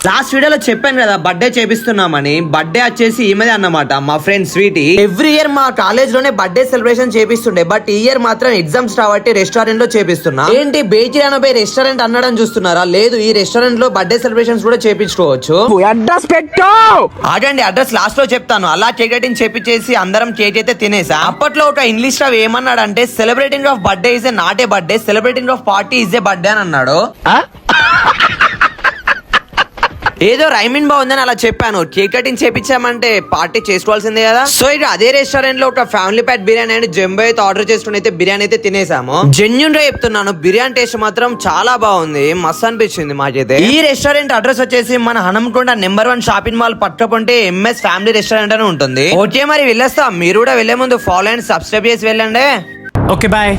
Last వీడియోలో చెప్పాను కదా బర్త్డే చేపిస్తున్నామని. బర్త్డే వచ్చేసి ఈమెదే అన్నమాట, మా ఫ్రెండ్ స్వీటీ. ఎవ్రీ ఇయర్ మా కాలేజ్ లోనే బర్త్డే సెలబ్రేషన్ చేపిస్తుండే, బట్ ఈ ఇయర్ మాత్రం ఎగ్జామ్స్ కాబట్టి రెస్టారెంట్ లో చేపిస్తున్నా. ఏంటి బేకరీ అనబోయే రెస్టారెంట్ అనడం చూస్తున్నారా? లేదు, ఈ రెస్టారెంట్ లో బర్త్డే సెలబ్రేషన్స్ కూడా చేపించుకోవచ్చు. అడ్రస్ పెట్టు ఆగండి, అడ్రస్ లాస్ట్ లో చెప్తాను. అలా కేక్ కటింగ్ చేపించేసి అందరం కేక్ అయితే తినేసా. అప్పట్లో ఒక ఇంగ్లీష్ లో ఏమన్నాడంటే, celebrating of birthday is a not a birthday, celebrating of party is a birthday అని అన్నాడు. ఏదో రైమింగ్ బాగుందని అలా చెప్పాను. కేక్ కటింగ్ చేపించామంటే పార్టీ చేసుకోవాల్సిందే కదా. సో ఇక అదే రెస్టారెంట్ లో ఒక family pack biryani and jumbo అయితే ఆర్డర్ చేసుకుని అయితే బిర్యానీ అయితే తినేసాము. జెన్యూన్ గా చెప్తున్నాను, బిర్యానీ టేస్ట్ మాత్రం చాలా బాగుంది, మస్తు అనిపించింది మాకైతే. ఈ రెస్టారెంట్ అడ్రస్ వచ్చేసి మన హనంకొండ నెంబర్ 1 షాపింగ్ మాల్ పట్టుకుంటే ఎంఎస్ ఫ్యామిలీ రెస్టారెంట్ అని ఉంటుంది. ఓకే మరి వెళ్ళేస్తాం. మీరు కూడా వెళ్లే ముందు ఫాలో అండ్ సబ్స్క్రైబ్ చేసి వెళ్ళండి. Okay bye.